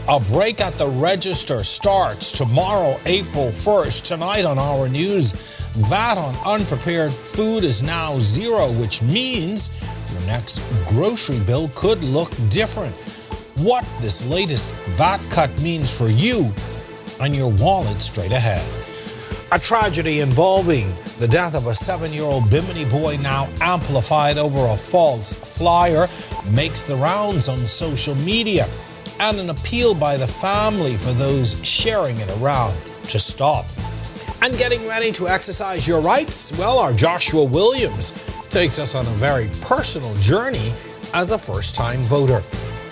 A break at the register starts tomorrow, April 1st. Tonight on our news, VAT on unprepared food is now zero, which means your next grocery bill could look different. What this latest VAT cut means for you and your wallet straight ahead. A tragedy involving the death of a 7-year-old Bimini boy, now amplified over a false flyer, makes the rounds on social media. And an appeal by the family for those sharing it around to stop. And getting ready to exercise your rights? Well, our Joshua Williams takes us on a very personal journey as a first-time voter.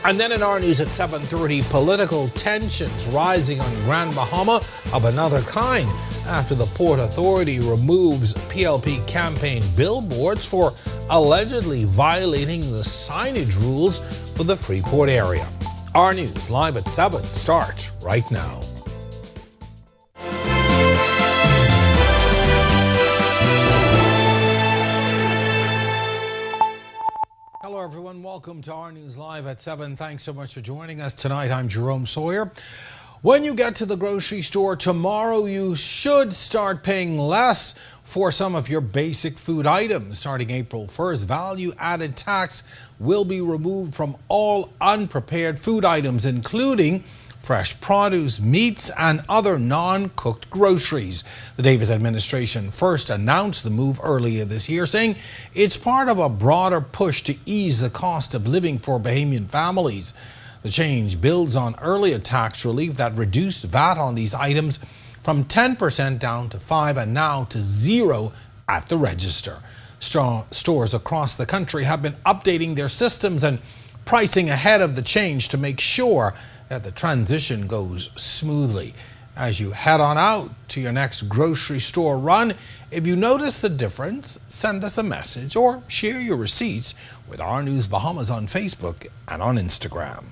And then in our news at 7:30, political tensions rising on Grand Bahama of another kind after the Port Authority removes PLP campaign billboards for allegedly violating the signage rules for the Freeport area. Our news live at 7 starts right now. Hello everyone, welcome to our news live at 7. Thanks so much for joining us tonight. I'm Jerome Sawyer. When you get to the grocery store tomorrow, you should start paying less for some of your basic food items. Starting April 1st, value-added tax will be removed from all unprepared food items, including fresh produce, meats, and other non-cooked groceries. The Davis administration first announced the move earlier this year, saying it's part of a broader push to ease the cost of living for Bahamian families. The change builds on earlier tax relief that reduced VAT on these items from 10% down to 5% and now to 0% at the register. Stores across the country have been updating their systems and pricing ahead of the change to make sure that the transition goes smoothly. As you head on out to your next grocery store run, if you notice the difference, send us a message or share your receipts with Our News Bahamas on Facebook and on Instagram.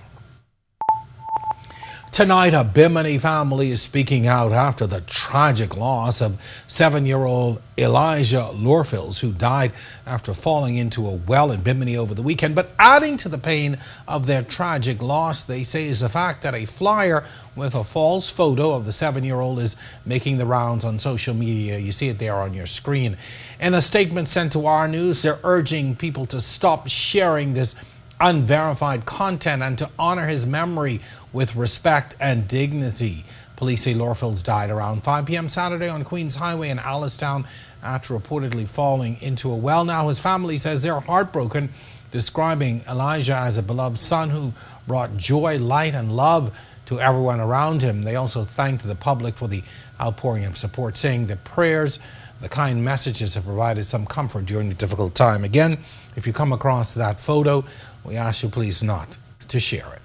Tonight, a Bimini family is speaking out after the tragic loss of 7-year-old Elijah Lorfils, who died after falling into a well in Bimini over the weekend. But adding to the pain of their tragic loss, they say, is the fact that a flyer with a false photo of the 7-year-old is making the rounds on social media. You see it there on your screen. In a statement sent to Our News, they're urging people to stop sharing this unverified content and to honor his memory with respect and dignity. Police say Lorfils died around 5 p.m. Saturday on Queens Highway in Allistown after reportedly falling into a well. Now his family says they're heartbroken, describing Elijah as a beloved son who brought joy, light, and love to everyone around him. They also thanked the public for the outpouring of support, saying the prayers, the kind messages have provided some comfort during the difficult time. Again, if you come across that photo, we ask you please not to share it.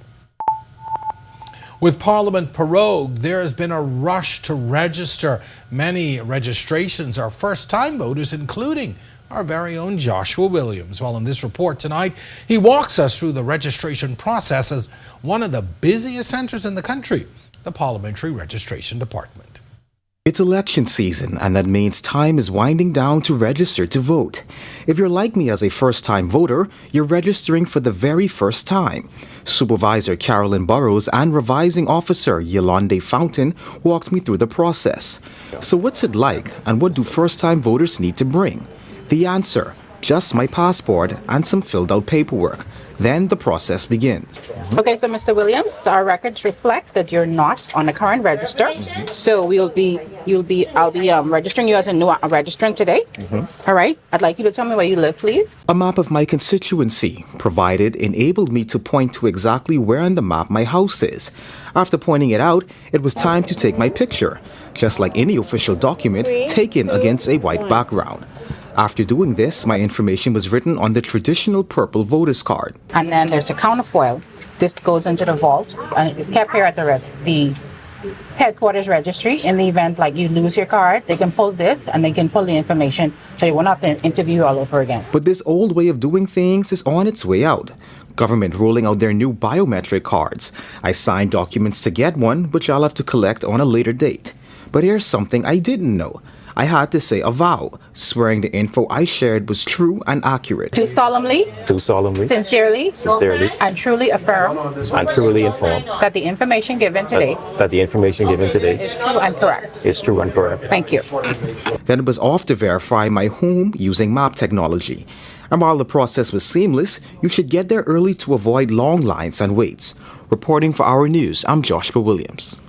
With Parliament prorogued, there has been a rush to register. Many registrations are first-time voters, including our very own Joshua Williams. Well, in this report tonight, he walks us through the registration process as one of the busiest centers in the country, the Parliamentary Registration Department. It's election season, and that means time is winding down to register to vote. If you're like me as a first-time voter, you're registering for the very first time. Supervisor Carolyn Burrows and Revising Officer Yolande Fountain walked me through the process. So what's it like, and what do first-time voters need to bring? The answer: just my passport and some filled-out paperwork. Then the process begins. Okay, so Mr. Williams, our records reflect that you're not on the current register. So I'll be registering you as a new registrant today. All right. I'd like you to tell me where you live, please. A map of my constituency provided enabled me to point to exactly where on the map my house is. After pointing it out, it was time to take my picture, just like any official document taken against a white background. After doing this, my information was written on the traditional purple voter's card. And then there's a counterfoil. This goes into the vault and it's kept here at the headquarters registry. In the event like you lose your card, they can pull this and they can pull the information so you won't have to interview you all over again. But this old way of doing things is on its way out. Government rolling out their new biometric cards. I signed documents to get one, which I'll have to collect on a later date. But here's something I didn't know. I had to say a vow, swearing the info I shared was true and accurate. Do solemnly, sincerely, sincerely, and truly affirm and truly inform that the information given today that the information given today is true and correct. is true and correct. Thank you. Then it was off to verify my home using map technology. And while the process was seamless, you should get there early to avoid long lines and waits. Reporting for Our News, I'm Joshua Williams.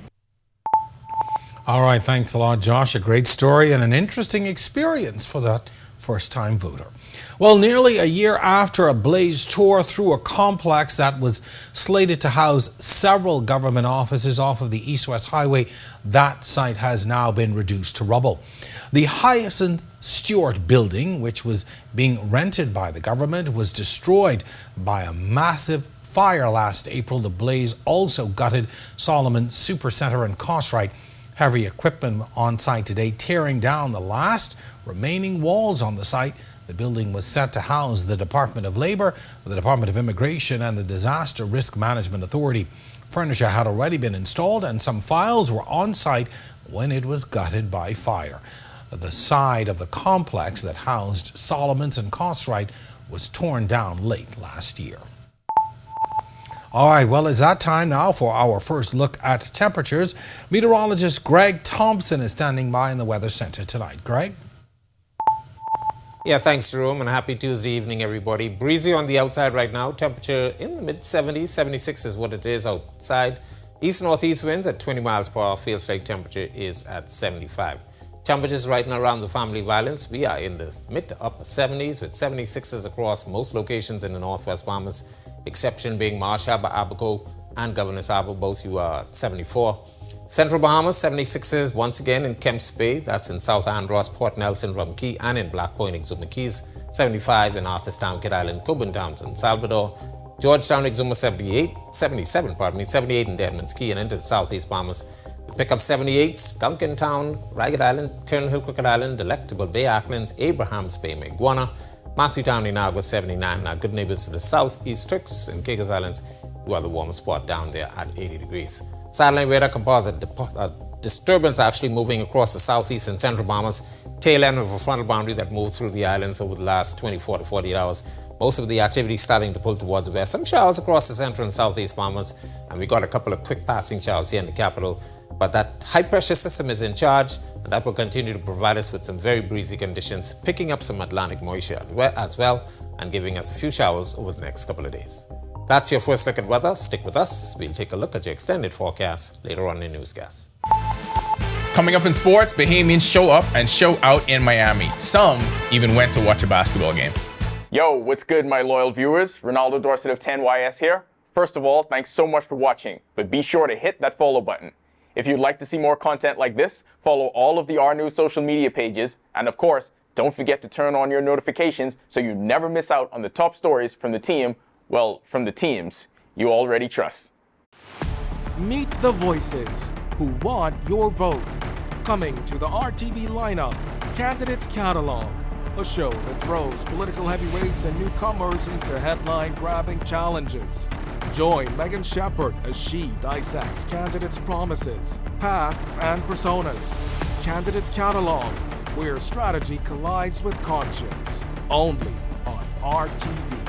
All right, thanks a lot, Josh. A great story and an interesting experience for that first-time voter. Well, nearly a year after a blaze tore through a complex that was slated to house several government offices off of the East-West Highway, that site has now been reduced to rubble. The Hyacinth Stewart building, which was being rented by the government, was destroyed by a massive fire last April. The blaze also gutted Solomon Supercenter and Cosrite. Heavy equipment on site today, tearing down the last remaining walls on the site. The building was set to house the Department of Labor, the Department of Immigration, and the Disaster Risk Management Authority. Furniture had already been installed and some files were on site when it was gutted by fire. The side of the complex that housed Solomon's and Cosrite was torn down late last year. All right, well, it's that time now for our first look at temperatures. Meteorologist Greg Thompson is standing by in the Weather Center tonight. Greg? Yeah, thanks, Jerome, and happy Tuesday evening, everybody. Breezy on the outside right now. Temperature in the mid-70s. 76 is what it is outside. East-northeast winds at 20 miles per hour. Feels like temperature is at 75. Temperatures right now around the family violence. We are in the mid to upper 70s with 76s across most locations in the Northwest Bahamas. Exception being Marsh Harbour, Abaco, and Governor's Harbour. Both you are at 74. Central Bahamas, 76s once again in Kemps Bay. That's in South Andros, Port Nelson, Rum Key, and in Black Point, Exuma Keys. 75 in Arthurstown, Kid Island, Coburn Townsend, Salvador. Georgetown, Exuma 77, 78 in Deadman's Key and into the Southeast Bahamas. We pick up 78s, Duncantown, Ragged Island, Colonel Hill, Crooked Island, Delectable Bay, Acklands, Abraham's Bay, Maguana, Matthewtown, Inagua 79. Our good neighbors to the south, East Turks and Caicos Islands, who are the warmest spot down there at 80 degrees. Satellite radar composite disturbance actually moving across the southeast and central Bahamas, tail end of a frontal boundary that moved through the islands over the last 24 to 48 hours. Most of the activity starting to pull towards the west. Some showers across the central and southeast Bahamas, and we got a couple of quick passing showers here in the capital. But that high pressure system is in charge, and that will continue to provide us with some very breezy conditions, picking up some Atlantic moisture as well, and giving us a few showers over the next couple of days. That's your first look at weather. Stick with us. We'll take a look at your extended forecast later on in the newscast. Coming up in sports, Bahamians show up and show out in Miami. Some even went to watch a basketball game. Yo, what's good, my loyal viewers? Ronaldo Dorset of 10YS here. First of all, thanks so much for watching, but be sure to hit that follow button. If you'd like to see more content like this, follow all of the R News social media pages, and of course, don't forget to turn on your notifications so you never miss out on the top stories from the team, well, from the teams you already trust. Meet the voices who want your vote. Coming to the RTV lineup, Candidates Catalog, a show that throws political heavyweights and newcomers into headline-grabbing challenges. Join Megan Shepard as she dissects candidates' promises, pasts, and personas. Candidates Catalog, where strategy collides with conscience. Only on RTV.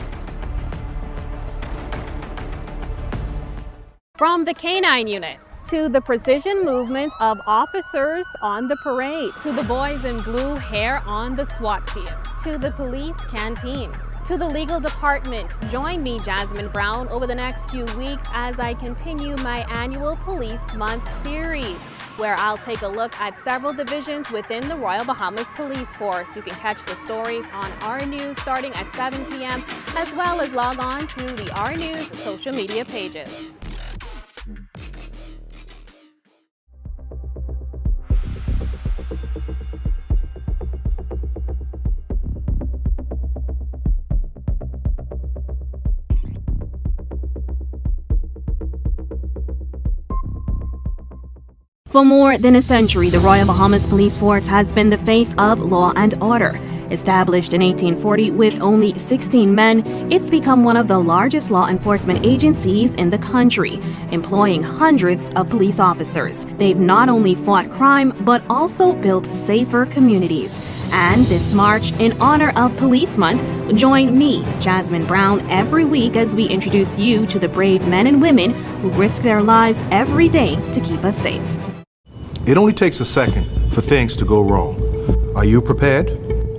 From the K-9 unit to the precision movement of officers on the parade, to the boys in blue hair on the SWAT team, to the police canteen, to the legal department. Join me, Jasmine Brown, over the next few weeks as I continue my annual Police Month series, where I'll take a look at several divisions within the Royal Bahamas Police Force. You can catch the stories on R News starting at 7 p.m., as well as log on to the R News social media pages. For more than a century, the Royal Bahamas Police Force has been the face of law and order. Established in 1840 with only 16 men, it's become one of the largest law enforcement agencies in the country, employing hundreds of police officers. They've not only fought crime, but also built safer communities. And this March, in honor of Police Month, join me, Jasmine Brown, every week as we introduce you to the brave men and women who risk their lives every day to keep us safe. It only takes a second for things to go wrong. Are you prepared?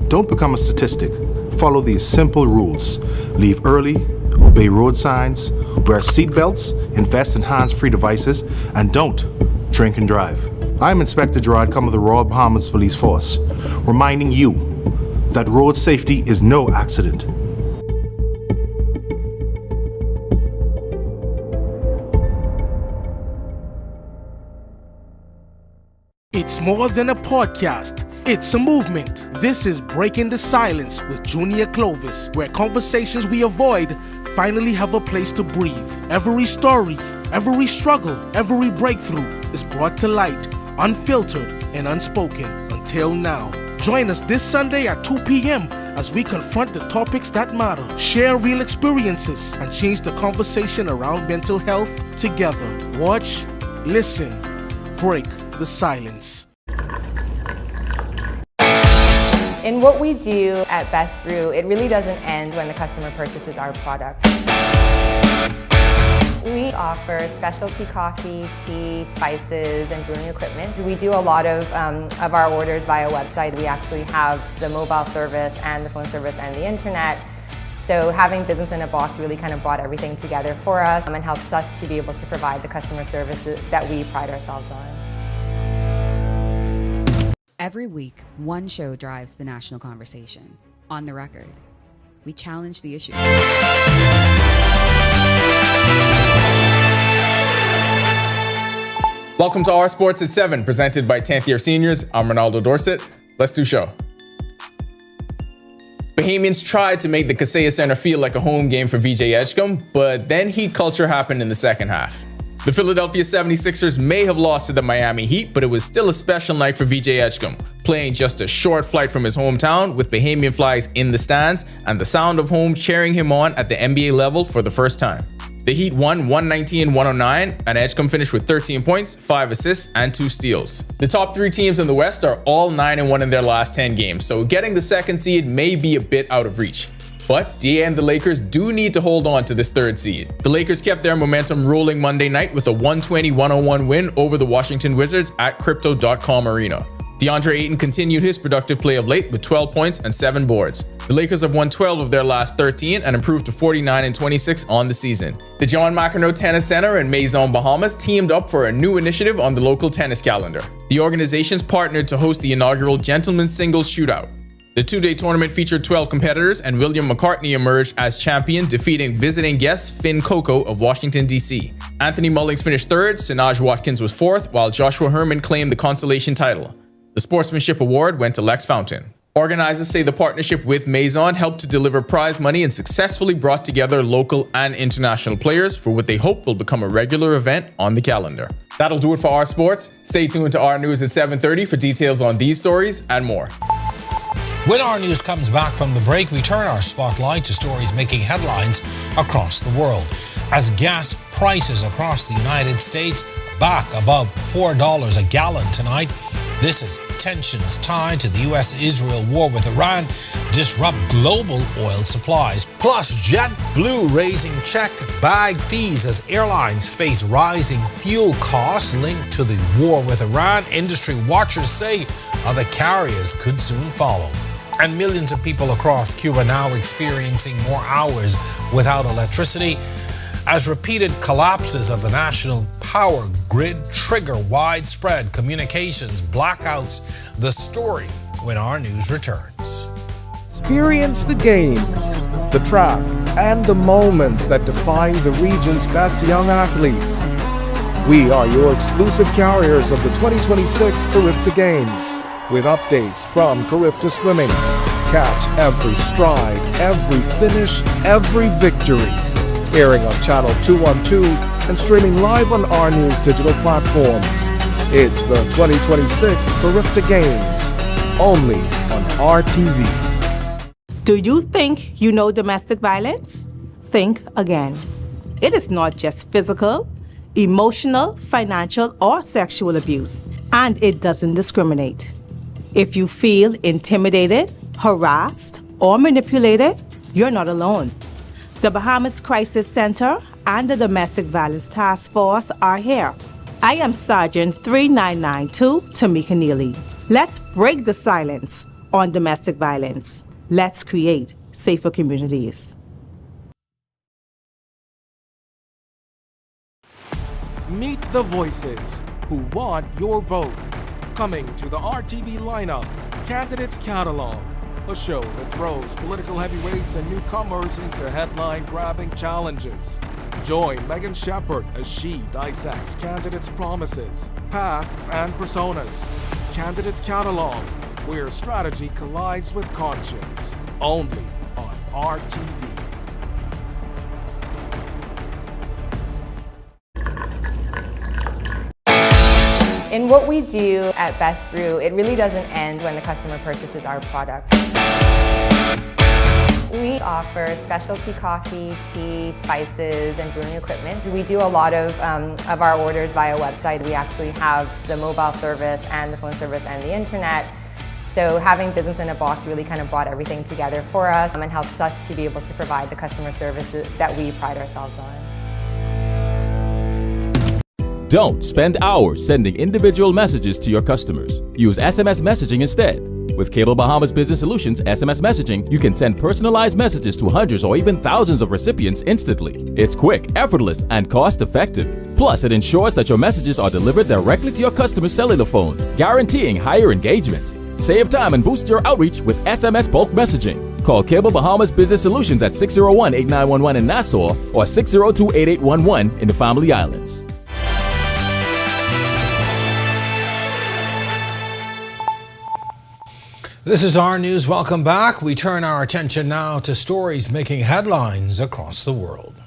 Don't become a statistic. Follow these simple rules. Leave early, obey road signs, wear seatbelts, invest in hands-free devices, and don't drink and drive. I'm Inspector Gerard Cum of the Royal Bahamas Police Force, reminding you that road safety is no accident. It's more than a podcast. It's a movement. This is Breaking the Silence with Junior Clovis, where conversations we avoid finally have a place to breathe. Every story, every struggle, every breakthrough is brought to light, unfiltered and unspoken until now. Join us this Sunday at 2 p.m. as we confront the topics that matter, share real experiences, and change the conversation around mental health together. Watch, listen, break the silence. In what we do at Best Brew, it really doesn't end when the customer purchases our product. We offer specialty coffee, tea, spices, and brewing equipment. We do a lot of our orders via website. We actually have the mobile service and the phone service and the internet. So having Business in a Box really kind of brought everything together for us and helps us to be able to provide the customer services that we pride ourselves on. Every week, one show drives the national conversation. On the Record, we challenge the issue. Welcome to Our Sports at 7, presented by 10th year seniors. I'm Ronaldo Dorset. Let's do show. Bahamians tried to make the Kaseya Center feel like a home game for VJ Edgecombe, but then heat culture happened in the second half. The Philadelphia 76ers may have lost to the Miami Heat, but it was still a special night for VJ Edgecombe, playing just a short flight from his hometown with Bahamian flags in the stands and the sound of home cheering him on at the NBA level for the first time. The Heat won 119-109, and Edgecombe finished with 13 points, 5 assists, and 2 steals. The top 3 teams in the West are all 9-1 in their last 10 games, so getting the second seed may be a bit out of reach. But DA and the Lakers do need to hold on to this third seed. The Lakers kept their momentum rolling Monday night with a 120-101 win over the Washington Wizards at Crypto.com Arena. DeAndre Ayton continued his productive play of late with 12 points and 7 boards. The Lakers have won 12 of their last 13 and improved to 49-26 on the season. The John McEnroe Tennis Center in Maison, Bahamas teamed up for a new initiative on the local tennis calendar. The organizations partnered to host the inaugural Gentlemen's Singles Shootout. The 2-day tournament featured 12 competitors, and William McCartney emerged as champion, defeating visiting guest Finn Coco of Washington, D.C. Anthony Mullings finished 3rd, Sinaj Watkins was 4th, while Joshua Herman claimed the consolation title. The Sportsmanship Award went to Lex Fountain. Organizers say the partnership with Maison helped to deliver prize money and successfully brought together local and international players for what they hope will become a regular event on the calendar. That'll do it for Our Sports. Stay tuned to Our News at 7:30 for details on these stories and more. When Our News comes back from the break, we turn our spotlight to stories making headlines across the world. As gas prices across the United States back above $4 a gallon tonight, this is tensions tied to the U.S.-Israel war with Iran disrupt global oil supplies. Plus, JetBlue raising checked bag fees as airlines face rising fuel costs linked to the war with Iran. Industry watchers say other carriers could soon follow. And millions of people across Cuba now experiencing more hours without electricity as repeated collapses of the national power grid trigger widespread communications blackouts. The story when Our News returns. Experience the games, the track, and the moments that define the region's best young athletes. We are your exclusive carriers of the 2026 Carifta Games, with updates from Carifta Swimming. Catch every stride, every finish, every victory. Airing on Channel 212 and streaming live on Our News digital platforms. It's the 2026 Carifta Games, only on RTV. Do you think you know domestic violence? Think again. It is not just physical, emotional, financial, or sexual abuse, and it doesn't discriminate. If you feel intimidated, harassed, or manipulated, you're not alone. The Bahamas Crisis Center and the Domestic Violence Task Force are here. I am Sergeant 3992 Tamika Neely. Let's break the silence on domestic violence. Let's create safer communities. Meet the voices who want your vote. Coming to the RTV lineup, Candidates Catalog, a show that throws political heavyweights and newcomers into headline-grabbing challenges. Join Megan Shepard as she dissects candidates' promises, pasts, and personas. Candidates Catalog, where strategy collides with conscience. Only on RTV. In what we do at Best Brew, it really doesn't end when the customer purchases our product. We offer specialty coffee, tea, spices, and brewing equipment. We do a lot of our orders via website. We actually have the mobile service and the phone service and the internet. So having business in a box really kind of brought everything together for us and helps us to be able to provide the customer services that we pride ourselves on. Don't spend hours sending individual messages to your customers. Use SMS messaging instead. With Cable Bahamas Business Solutions SMS messaging, you can send personalized messages to hundreds or even thousands of recipients instantly. It's quick, effortless, and cost-effective. Plus, it ensures that your messages are delivered directly to your customers' cellular phones, guaranteeing higher engagement. Save time and boost your outreach with SMS bulk messaging. Call Cable Bahamas Business Solutions at 601-8911 in Nassau or 602-8811 in the Family Islands. This is our news. Welcome back. We turn our attention now to stories making headlines across the world.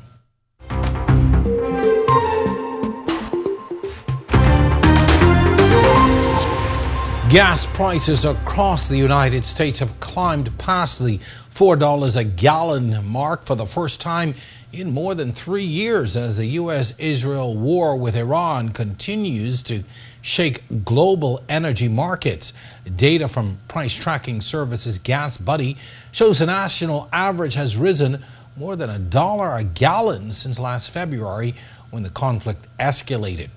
Gas prices across the United States have climbed past the $4 a gallon mark for the first time in more than 3 years as the U.S.-Israel war with Iran continues to shake global energy markets. Data from price tracking services Gas Buddy shows the national average has risen more than $1 a gallon since last February when the conflict escalated.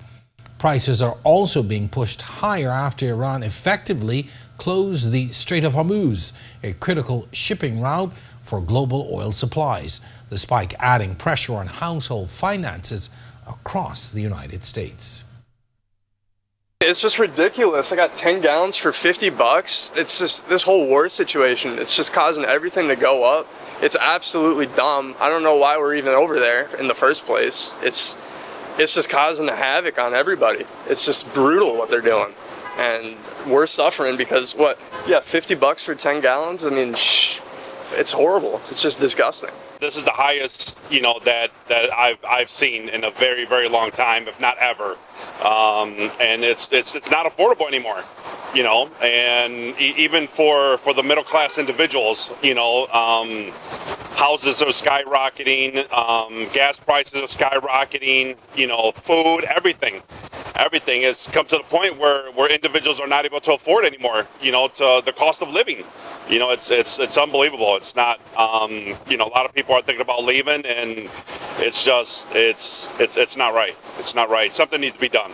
Prices are also being pushed higher after Iran effectively closed the Strait of Hormuz, a critical shipping route for global oil supplies. The spike adding pressure on household finances across the United States. It's just ridiculous. I got 10 gallons for $50. It's just this whole war situation. It's just causing everything to go up. It's absolutely dumb. I don't know why we're even over there in the first place. It's just causing a havoc on everybody. It's just brutal what they're doing. And we're suffering because what? Yeah, $50 for 10 gallons? I mean, it's horrible. It's just disgusting. This is the highest, that I've seen in a very, very long time, if not ever. And it's not affordable anymore, and even for the middle class individuals, houses are skyrocketing, gas prices are skyrocketing, food, everything has come to the point where individuals are not able to afford anymore, to the cost of living. It's unbelievable. It's not, a lot of people are thinking about leaving, and it's just, it's not right. It's not right. Something needs to be done.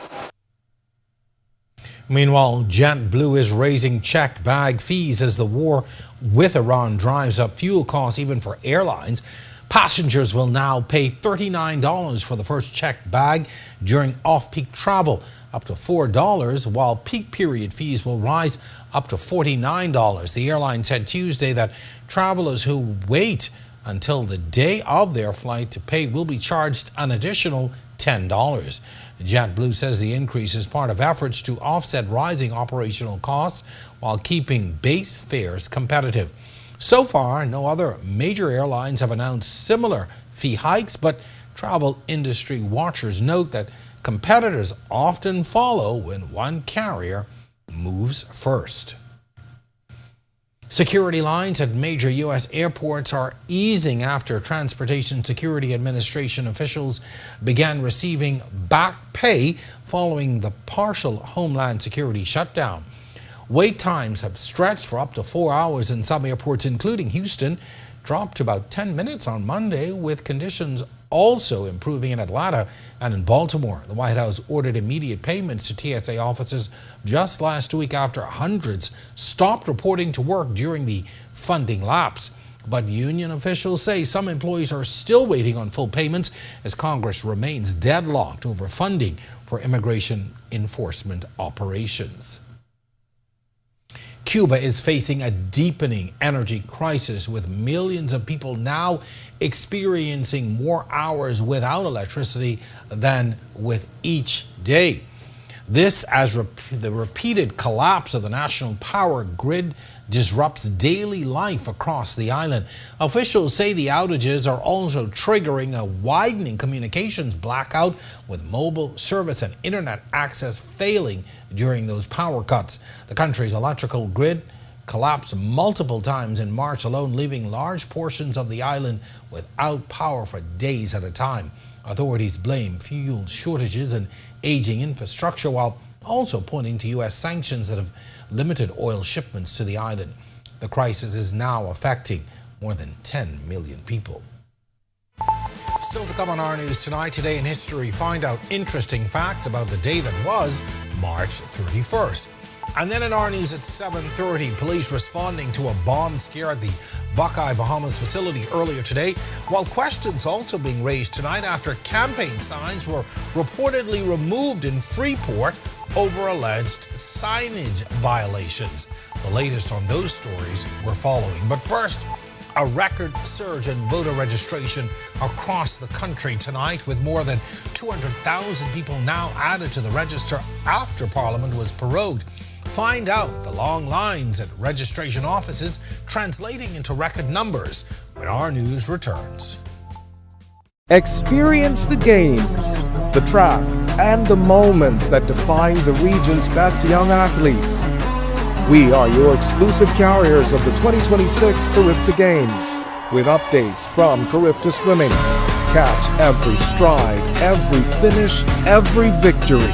Meanwhile, JetBlue is raising checked bag fees as the war with Iran drives up fuel costs even for airlines. Passengers will now pay $39 for the first checked bag during off-peak travel, up to $4, while peak period fees will rise up to $49. The airline said Tuesday that travelers who wait until the day of their flight to pay will be charged an additional $10. JetBlue says the increase is part of efforts to offset rising operational costs while keeping base fares competitive. So far, no other major airlines have announced similar fee hikes, but travel industry watchers note that competitors often follow when one carrier moves first. Security lines at major U.S. airports are easing after Transportation Security Administration officials began receiving back pay following the partial Homeland Security shutdown. Wait times have stretched for up to 4 hours in some airports, including Houston, dropped to about 10 minutes on Monday, with conditions also improving in Atlanta and in Baltimore. The White House ordered immediate payments to TSA officers just last week after hundreds stopped reporting to work during the funding lapse. But union officials say some employees are still waiting on full payments as Congress remains deadlocked over funding for immigration enforcement operations. Cuba is facing a deepening energy crisis, with millions of people now experiencing more hours without electricity than with each day. This as the repeated collapse of the national power grid disrupts daily life across the island. Officials say the outages are also triggering a widening communications blackout, with mobile service and internet access failing during those power cuts. The country's electrical grid collapsed multiple times in March alone, leaving large portions of the island without power for days at a time. Authorities blame fuel shortages and aging infrastructure, while also pointing to U.S. sanctions that have limited oil shipments to the island. The crisis is now affecting more than 10 million people. Still to come on our news tonight, Today in History, find out interesting facts about the day that was March 31st. And then in our news at 7:30, police responding to a bomb scare at the Buckeye Bahamas facility earlier today, while questions also being raised tonight after campaign signs were reportedly removed in Freeport over alleged signage violations. The latest on those stories we're following. But first, a record surge in voter registration across the country tonight, with more than 200,000 people now added to the register after Parliament was prorogued. Find out the long lines at registration offices translating into record numbers when our news returns. Experience the games, the track, and the moments that define the region's best young athletes. We are your exclusive carriers of the 2026 Carifta Games, with updates from Carifta Swimming. Catch every stride, every finish, every victory.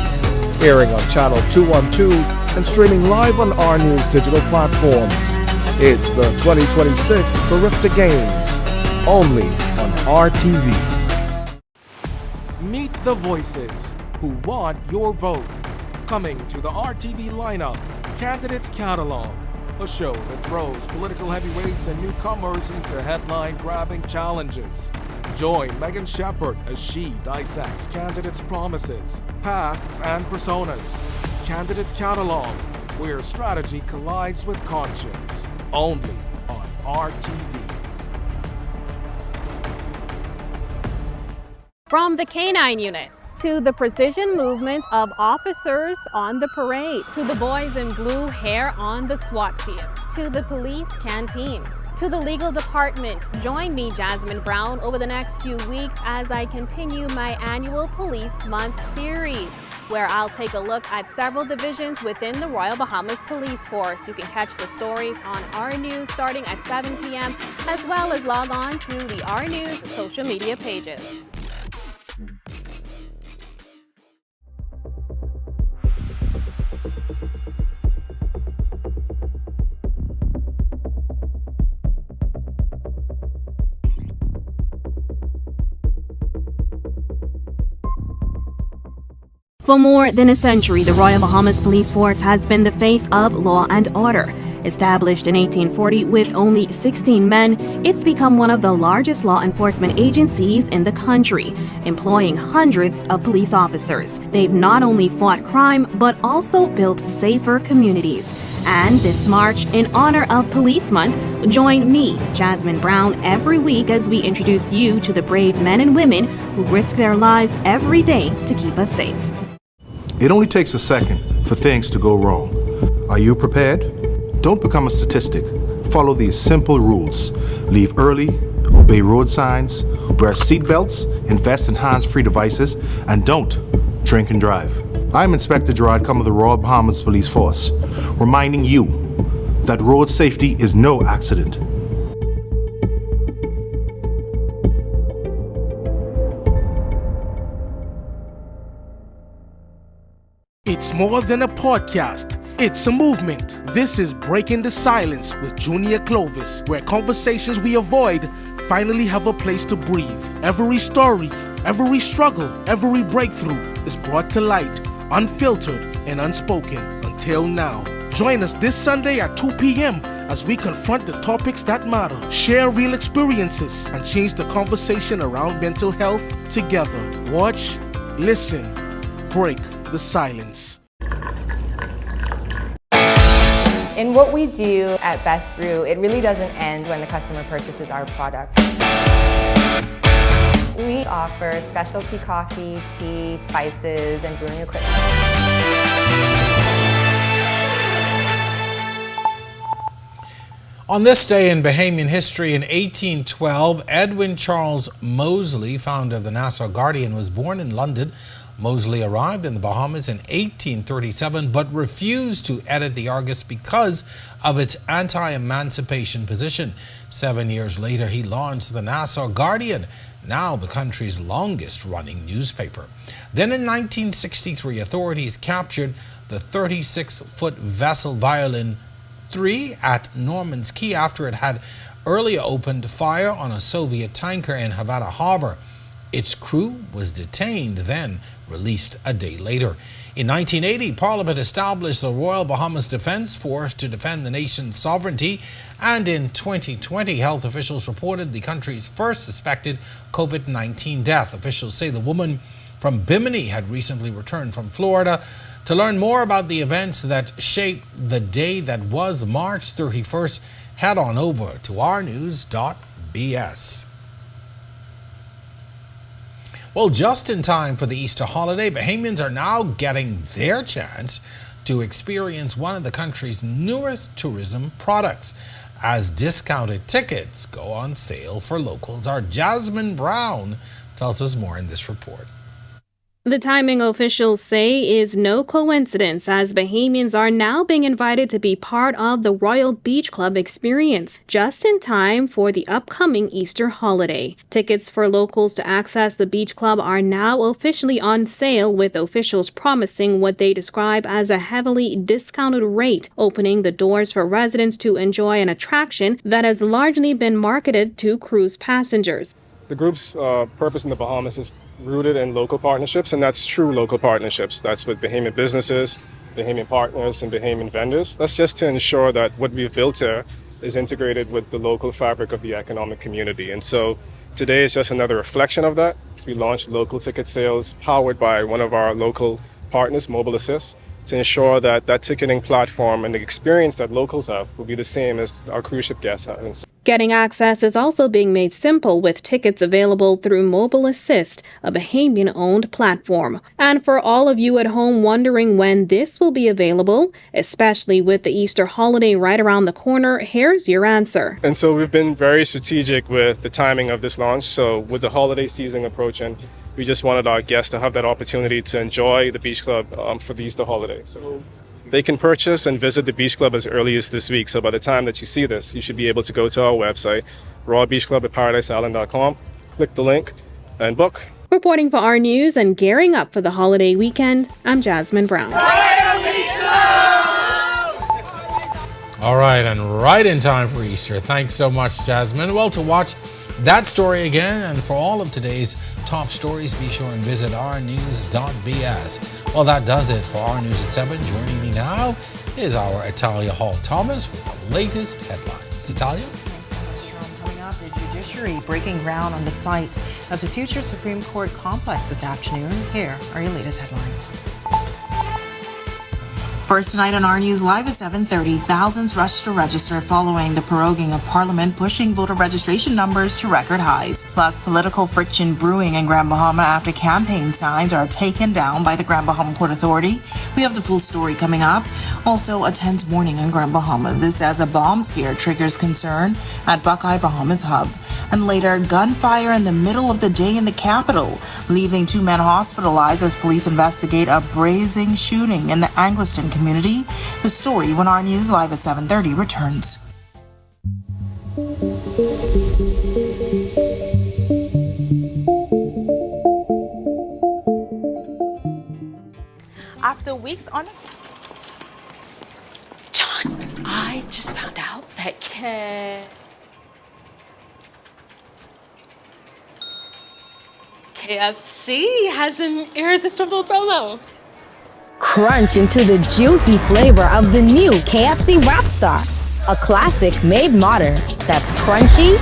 Airing on Channel 212 and streaming live on our news digital platforms. It's the 2026 Carifta Games, only on RTV. Meet the voices who want your vote. Coming to the RTV lineup, Candidates Catalog, a show that throws political heavyweights and newcomers into headline-grabbing challenges. Join Megan Shepard as she dissects candidates' promises, pasts, and personas. Candidates Catalog, where strategy collides with conscience. Only on RTV. From the K-9 unit to the precision movement of officers on the parade, to the boys in blue hair on the SWAT team, to the police canteen, to the legal department. Join me, Jasmine Brown, over the next few weeks as I continue my annual Police Month series, where I'll take a look at several divisions within the Royal Bahamas Police Force. You can catch the stories on our news starting at 7 p.m. as well as log on to the our news social media pages. For more than a century, the Royal Bahamas Police Force has been the face of law and order. Established in 1840 with only 16 men, it's become one of the largest law enforcement agencies in the country, employing hundreds of police officers. They've not only fought crime, but also built safer communities. And this March, in honor of Police Month, join me, Jasmine Brown, every week as we introduce you to the brave men and women who risk their lives every day to keep us safe. It only takes a second for things to go wrong. Are you prepared? Don't become a statistic. Follow these simple rules. Leave early, obey road signs, wear seatbelts, invest in hands-free devices, and don't drink and drive. I'm Inspector Gerard Cum of the Royal Bahamas Police Force, reminding you that road safety is no accident. It's more than a podcast. It's a movement. This is Breaking the Silence with Junior Clovis, where conversations we avoid finally have a place to breathe. Every story, every struggle, every breakthrough is brought to light, unfiltered and unspoken until now. Join us this Sunday at 2 p.m. as we confront the topics that matter, share real experiences, and change the conversation around mental health together. Watch, listen, break the silence. In what we do at Best Brew, it really doesn't end when the customer purchases our product. We offer specialty coffee, tea, spices, and brewing equipment. On this day in Bahamian history in 1812, Edwin Charles Moseley, founder of the Nassau Guardian, was born in London. Moseley arrived in the Bahamas in 1837 but refused to edit the Argus because of its anti-emancipation position. 7 years later, he launched the Nassau Guardian, now the country's longest-running newspaper. Then in 1963, authorities captured the 36-foot vessel Violin 3 at Norman's Key after it had earlier opened fire on a Soviet tanker in Havana Harbor. Its crew was detained, then released a day later. In 1980, Parliament established the Royal Bahamas Defence Force to defend the nation's sovereignty, and in 2020, health officials reported the country's first suspected COVID-19 death. Officials say the woman from Bimini had recently returned from Florida. To learn more about the events that shaped the day that was March 31st, head on over to ournews.bs. Well, just in time for the Easter holiday, Bahamians are now getting their chance to experience one of the country's newest tourism products as discounted tickets go on sale for locals. Our Jasmine Brown tells us more in this report. The timing, officials say, is no coincidence, as Bahamians are now being invited to be part of the Royal Beach Club experience, just in time for the upcoming Easter holiday. Tickets for locals to access the Beach Club are now officially on sale, with officials promising what they describe as a heavily discounted rate, opening the doors for residents to enjoy an attraction that has largely been marketed to cruise passengers. The group's purpose in the Bahamas is rooted in local partnerships, and that's true local partnerships. That's with Bahamian businesses, Bahamian partners, and Bahamian vendors. That's just to ensure that what we've built here is integrated with the local fabric of the economic community. And so today is just another reflection of that. We launched local ticket sales powered by one of our local partners, Mobile Assist, to ensure that that ticketing platform and the experience that locals have will be the same as our cruise ship guests have. Getting access is also being made simple, with tickets available through Mobile Assist, a Bahamian-owned platform. And for all of you at home wondering when this will be available, especially with the Easter holiday right around the corner, here's your answer. And so we've been very strategic with the timing of this launch. So with the holiday season approaching, we just wanted our guests to have that opportunity to enjoy the Beach Club for the Easter holiday. So they can purchase and visit the Beach Club as early as this week. So by the time that you see this, you should be able to go to our website, rawbeachclub@paradiseisland.com, click the link, and book. Reporting for our news and gearing up for the holiday weekend, I'm Jasmine Brown. All right, and right in time for Easter. Thanks so much, Jasmine. Well, to watch that story again and for all of today's top stories, be sure and visit ournews.bs. Well, that does it for Our News at 7. Joining me now is our Italia Hall Thomas with the latest headlines. Italia? Thanks so much, Jerome. Coming up, the judiciary breaking ground on the site of the future Supreme Court complex this afternoon. Here are your latest headlines. First tonight on our News Live at 7:30, thousands rushed to register following the proroguing of Parliament, pushing voter registration numbers to record highs. Plus, political friction brewing in Grand Bahama after campaign signs are taken down by the Grand Bahama Port Authority. We have the full story coming up. Also, a tense morning in Grand Bahama. This as a bomb scare triggers concern at Buckeye Bahamas Hub. And later, gunfire in the middle of the day in the capital, leaving 2 men hospitalized as police investigate a brazen shooting in the Angliston community. The story when our News Live at 7:30 returns. After weeks on... John, I just found out that KFC has an irresistible promo. Crunch into the juicy flavor of the new KFC Wrap Star, a classic made modern that's crunchy,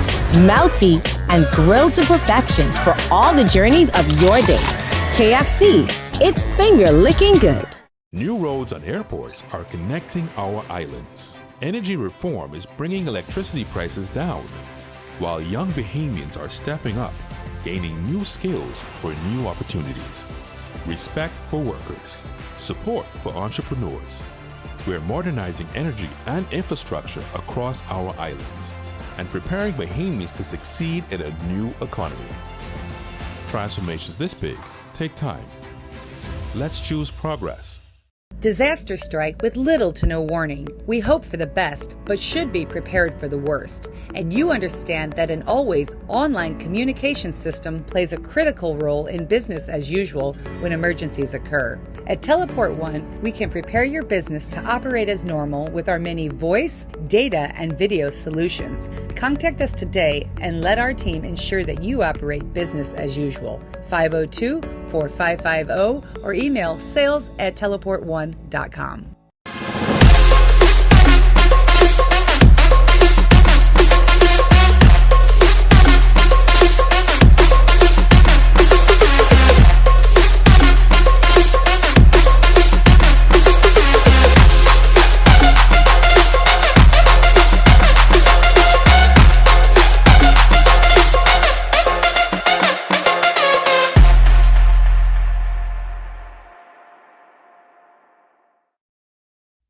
melty, and grilled to perfection for all the journeys of your day. KFC, it's finger-licking good. New roads and airports are connecting our islands. Energy reform is bringing electricity prices down, while young Bahamians are stepping up, gaining new skills for new opportunities. Respect for workers. Support for entrepreneurs. We're modernizing energy and infrastructure across our islands and preparing Bahamians to succeed in a new economy. Transformations this big take time. Let's choose progress. Disaster strike with little to no warning. We hope for the best, but should be prepared for the worst. And you understand that an always online communication system plays a critical role in business as usual when emergencies occur. At Teleport One, we can prepare your business to operate as normal with our many voice, data, and video solutions. Contact us today and let our team ensure that you operate business as usual. 502-4550 or email sales@teleportone.com.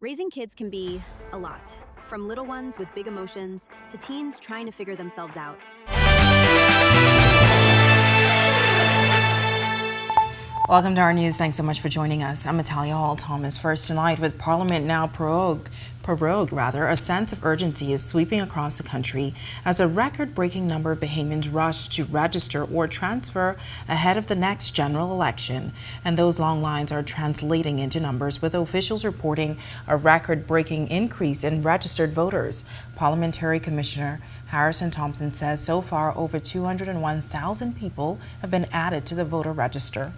Raising kids can be a lot, from little ones with big emotions to teens trying to figure themselves out. Welcome to our news. Thanks so much for joining us. I'm Natalia Hall-Thomas. First tonight, with Parliament now prorogued, a sense of urgency is sweeping across the country as a record-breaking number of Bahamians rush to register or transfer ahead of the next general election. And those long lines are translating into numbers, with officials reporting a record-breaking increase in registered voters. Parliamentary Commissioner Harrison Thompson says so far over 201,000 people have been added to the voter register.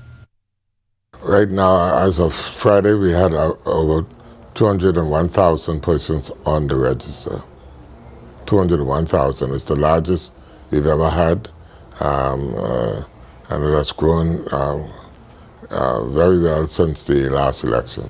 Right now, as of Friday, we had over 201,000 persons on the register. 201,000 is the largest we've ever had, and it has grown very well since the last election.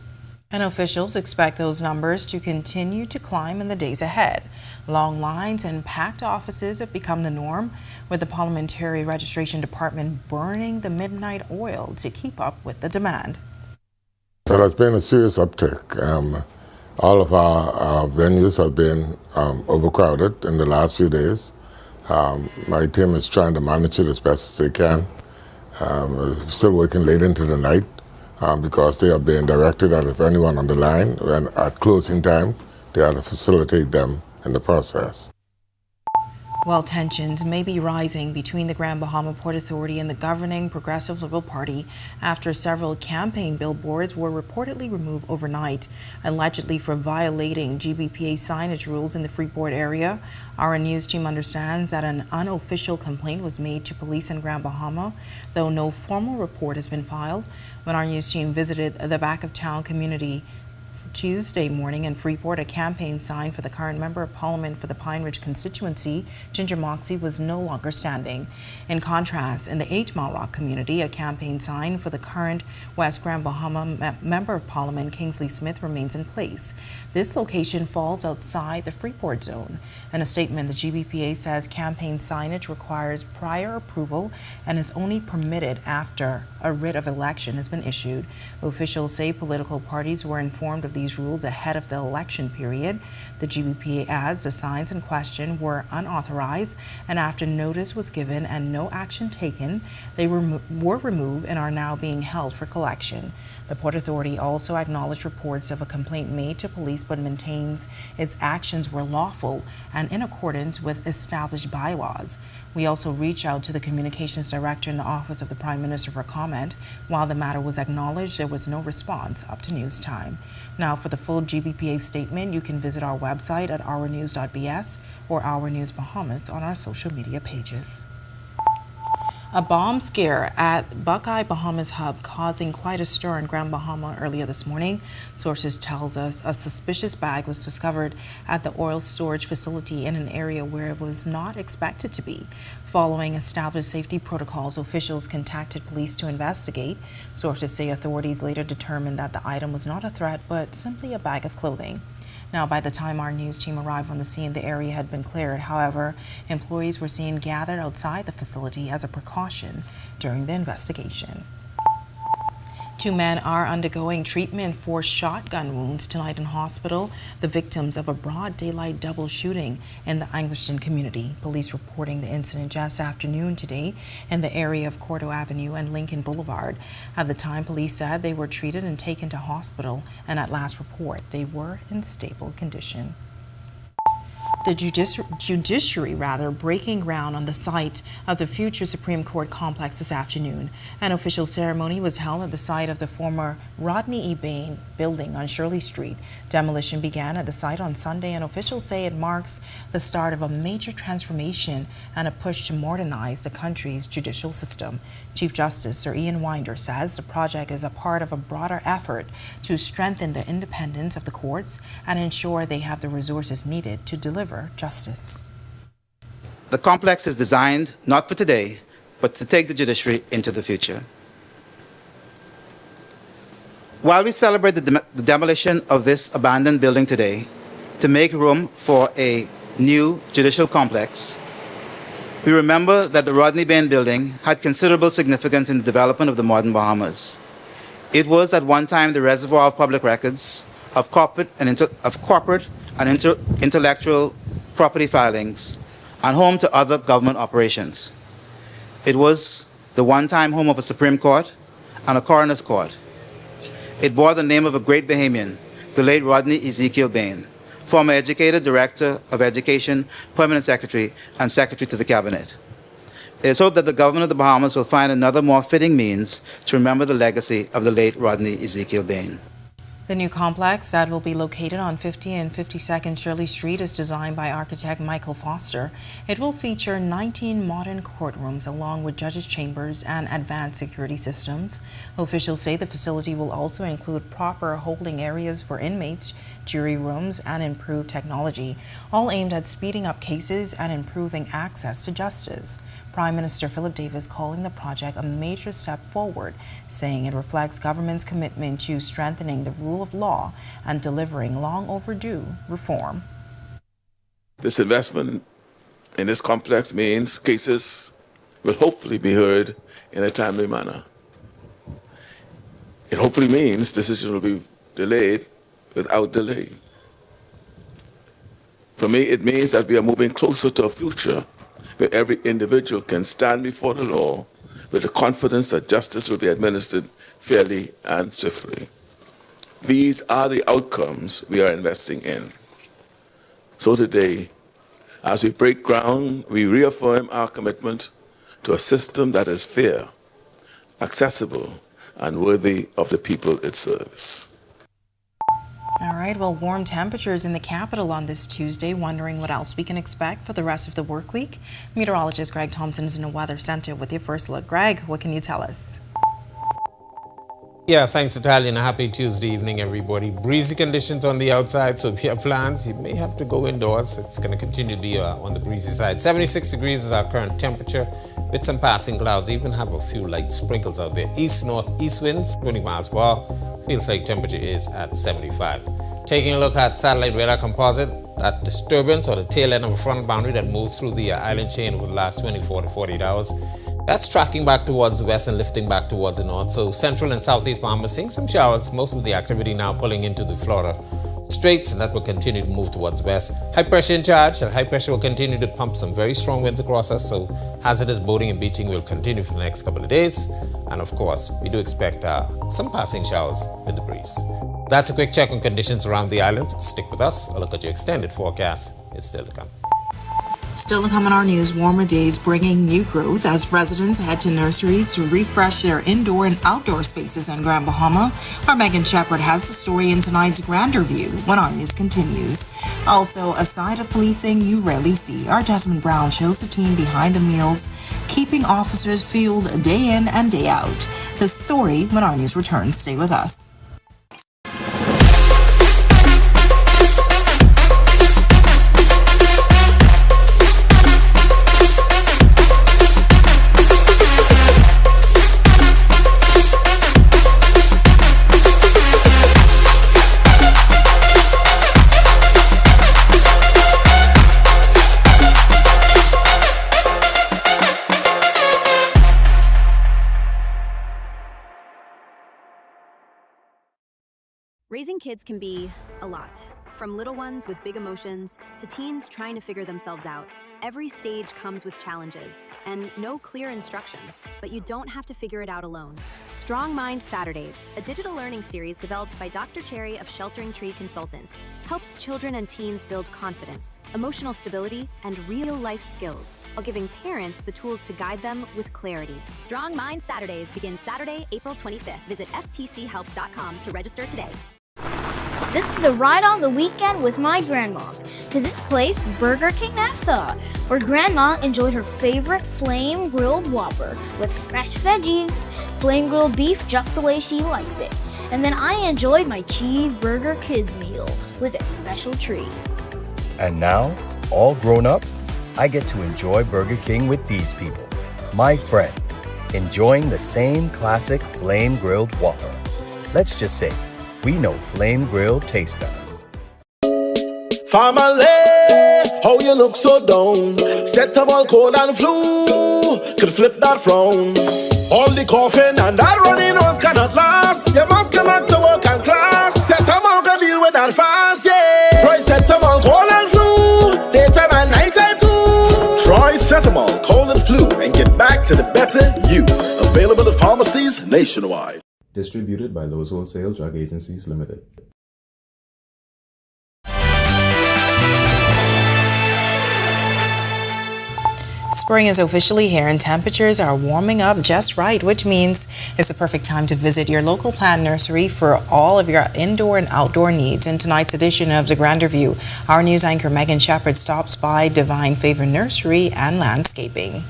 And officials expect those numbers to continue to climb in the days ahead. Long lines and packed offices have become the norm, with the Parliamentary Registration Department burning the midnight oil to keep up with the demand. So there's been a serious uptick. All of our venues have been overcrowded in the last few days. My team is trying to manage it as best as they can. Still working late into the night because they are being directed that if anyone on the line, when at closing time, they have to facilitate them in the process. Well, tensions may be rising between the Grand Bahama Port Authority and the governing Progressive Liberal Party after several campaign billboards were reportedly removed overnight, allegedly for violating GBPA signage rules in the Freeport area. Our news team understands that an unofficial complaint was made to police in Grand Bahama, though no formal report has been filed. When our news team visited the back of town community Tuesday morning in Freeport, a campaign sign for the current Member of Parliament for the Pine Ridge constituency, Ginger Moxie, was no longer standing. In contrast, in the 8 Mile Rock community, a campaign sign for the current West Grand Bahama Member of Parliament, Kingsley Smith, remains in place. This location falls outside the Freeport zone. In a statement, the GBPA says campaign signage requires prior approval and is only permitted after a writ of election has been issued. Officials say political parties were informed of these rules ahead of the election period. The GBPA adds the signs in question were unauthorized, and after notice was given and no action taken, they were removed and are now being held for collection. The Port Authority also acknowledged reports of a complaint made to police, but maintains its actions were lawful and in accordance with established bylaws. We also reached out to the Communications Director in the Office of the Prime Minister for comment. While the matter was acknowledged, there was no response up to news time. Now, for the full GBPA statement, you can visit our website at ournews.bs or Our News Bahamas on our social media pages. A bomb scare at Buckeye Bahamas Hub causing quite a stir in Grand Bahama earlier this morning. Sources tells us a suspicious bag was discovered at the oil storage facility in an area where it was not expected to be. Following established safety protocols, officials contacted police to investigate. Sources say authorities later determined that the item was not a threat, but simply a bag of clothing. Now, by the time our news team arrived on the scene, the area had been cleared. However, employees were seen gathered outside the facility as a precaution during the investigation. 2 men are undergoing treatment for shotgun wounds tonight in hospital, the victims of a broad daylight double shooting in the Anglerston community. Police reporting the incident just afternoon today in the area of Cordo Avenue and Lincoln Boulevard. At the time, police said they were treated and taken to hospital, and at last report, they were in stable condition. The judiciary breaking ground on the site of the future Supreme Court complex this afternoon. An official ceremony was held at the site of the former Rodney E. Bain building on Shirley Street. Demolition began at the site on Sunday, and officials say it marks the start of a major transformation and a push to modernize the country's judicial system. Chief Justice Sir Ian Winder says the project is a part of a broader effort to strengthen the independence of the courts and ensure they have the resources needed to deliver justice. The complex is designed not for today, but to take the judiciary into the future. While we celebrate the demolition of this abandoned building today to make room for a new judicial complex, we remember that the Rodney Bain building had considerable significance in the development of the modern Bahamas. It was at one time the reservoir of public records, of corporate and intellectual property filings, and home to other government operations. It was the one-time home of a Supreme Court and a coroner's court. It bore the name of a great Bahamian, the late Rodney Ezekiel Bain, former educator, director of education, permanent secretary, and secretary to the cabinet. It is hoped that the government of the Bahamas will find another more fitting means to remember the legacy of the late Rodney Ezekiel Bain. The new complex that will be located on 50 and 52nd Shirley Street is designed by architect Michael Foster. It will feature 19 modern courtrooms along with judges' chambers and advanced security systems. Officials say the facility will also include proper holding areas for inmates, jury rooms, and improved technology, all aimed at speeding up cases and improving access to justice. Prime Minister Philip Davis calling the project a major step forward, saying it reflects government's commitment to strengthening the rule of law and delivering long overdue reform. This investment in this complex means cases will hopefully be heard in a timely manner. It hopefully means decisions will be delayed without delay. For me, it means that we are moving closer to a future where every individual can stand before the law with the confidence that justice will be administered fairly and swiftly. These are the outcomes we are investing in. So today, as we break ground, we reaffirm our commitment to a system that is fair, accessible, and worthy of the people it serves. All right, well, warm temperatures in the capital on this Tuesday. Wondering what else we can expect for the rest of the work week? Meteorologist Greg Thompson is in the Weather Center with your first look. Greg, what can you tell us? Yeah, thanks, Italian. Happy Tuesday evening, everybody. Breezy conditions on the outside, so if you have plans, you may have to go indoors. It's going to continue to be on the breezy side. 76 degrees is our current temperature, with some passing clouds. Even have a few light sprinkles out there. East-northeast winds, 20 miles per hour. Feels like temperature is at 75. Taking a look at satellite radar composite, that disturbance or the tail end of a front boundary that moved through the island chain over the last 24 to 48 hours. That's tracking back towards the west and lifting back towards the north. So central and southeast Bahamas seeing some showers. Most of the activity now pulling into the Florida Straits, and that will continue to move towards west. High pressure in charge. That high pressure will continue to pump some very strong winds across us. So hazardous boating and beaching will continue for the next couple of days. And of course, we do expect some passing showers with the breeze. That's a quick check on conditions around the island. Stick with us. A look at your extended forecast is still to come. Still to come in our news, warmer days bringing new growth as residents head to nurseries to refresh their indoor and outdoor spaces in Grand Bahama. Our Megan Shepard has the story in tonight's Grander View when our news continues. Also, a side of policing you rarely see. Our Jasmine Brown shows the team behind the meals, keeping officers fueled day in and day out. The story when our news returns. Stay with us. Raising kids can be a lot. From little ones with big emotions to teens trying to figure themselves out. Every stage comes with challenges and no clear instructions, but you don't have to figure it out alone. Strong Mind Saturdays, a digital learning series developed by Dr. Cherry of Sheltering Tree Consultants, helps children and teens build confidence, emotional stability, and real-life skills, while giving parents the tools to guide them with clarity. Strong Mind Saturdays begins Saturday, April 25th. Visit stchelps.com to register today. This is the ride on the weekend with my grandma to this place, Burger King Nassau, where grandma enjoyed her favorite flame grilled Whopper with fresh veggies, flame grilled beef just the way she likes it. And then I enjoyed my cheeseburger kids meal with a special treat. And now, all grown up, I get to enjoy Burger King with these people, my friends, enjoying the same classic flame grilled Whopper. Let's just say, we know flame grilled tastes better. Family, how you look so down? Set up all cold and flu, could flip that frown. All the coughing and that runny nose cannot last. You must come back to work and class. Set them all can deal with that fast, yeah. Try set them all cold and flu, daytime and nighttime too. Try Setamol, cold and flu, and get back to the better you. Available at pharmacies nationwide. Distributed by Lowe's Wholesale Drug Agencies Limited. Spring is officially here and temperatures are warming up just right, which means it's the perfect time to visit your local plant nursery for all of your indoor and outdoor needs. In tonight's edition of The Grander View, our news anchor Megan Shepard stops by Divine Favor Nursery and Landscaping.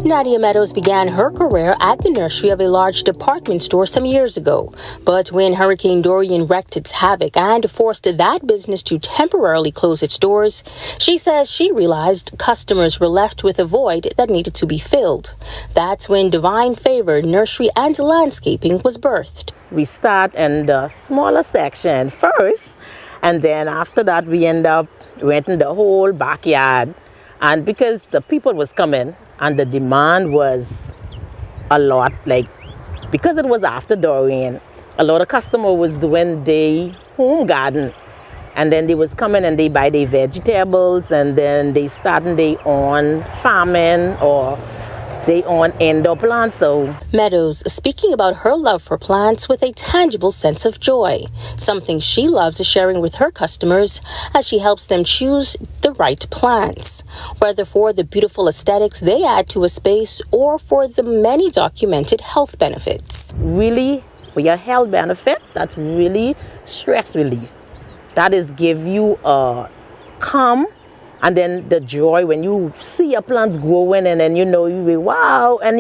Nadia Meadows began her career at the nursery of a large department store some years ago. But when Hurricane Dorian wreaked its havoc and forced that business to temporarily close its doors, she says she realized customers were left with a void that needed to be filled. That's when Divine Favor Nursery and Landscaping was birthed. We start in the smaller section first, and then after that we end up renting the whole backyard. And because the people was coming, and the demand was a lot, because it was after Dorian, a lot of customers was doing their home garden. And then they was coming and they buy their vegetables, and then they starting their own farming or their own indoor plants. So Meadows speaking about her love for plants with a tangible sense of joy, something she loves sharing with her customers as she helps them choose the right plants, whether for the beautiful aesthetics they add to a space or for the many documented health benefits. Really, for your health benefit, that's really stress relief. That is give you a calm And then the joy when you see your plants growing, and then you be wow, and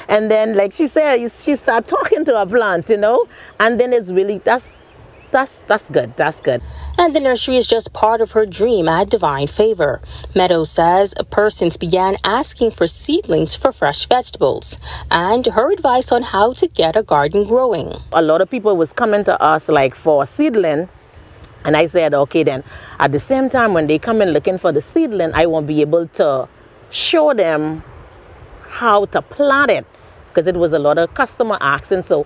and then like she said, she start talking to her plants, and then it's really that's good. That's good. And the nursery is just part of her dream at Divine Favor. Meadows says persons began asking for seedlings for fresh vegetables and her advice on how to get a garden growing. A lot of people was coming to us like for a seedling. And I said, okay, then at the same time, when they come in looking for the seedling, I won't be able to show them how to plant it, because it was a lot of customer asking, so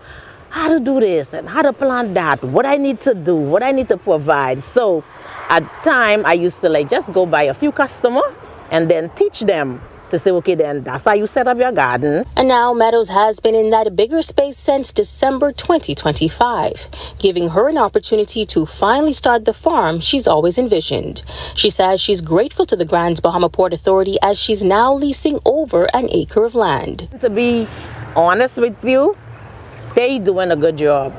how to do this and how to plant that, what I need to do, what I need to provide. So at time, I used to just go by a few customers and then teach them to say, okay, then that's how you set up your garden. And now Meadows has been in that bigger space since December 2025, giving her an opportunity to finally start the farm she's always envisioned. She says she's grateful to the Grand Bahama Port Authority as she's now leasing over an acre of land. To be honest with you, they doing a good job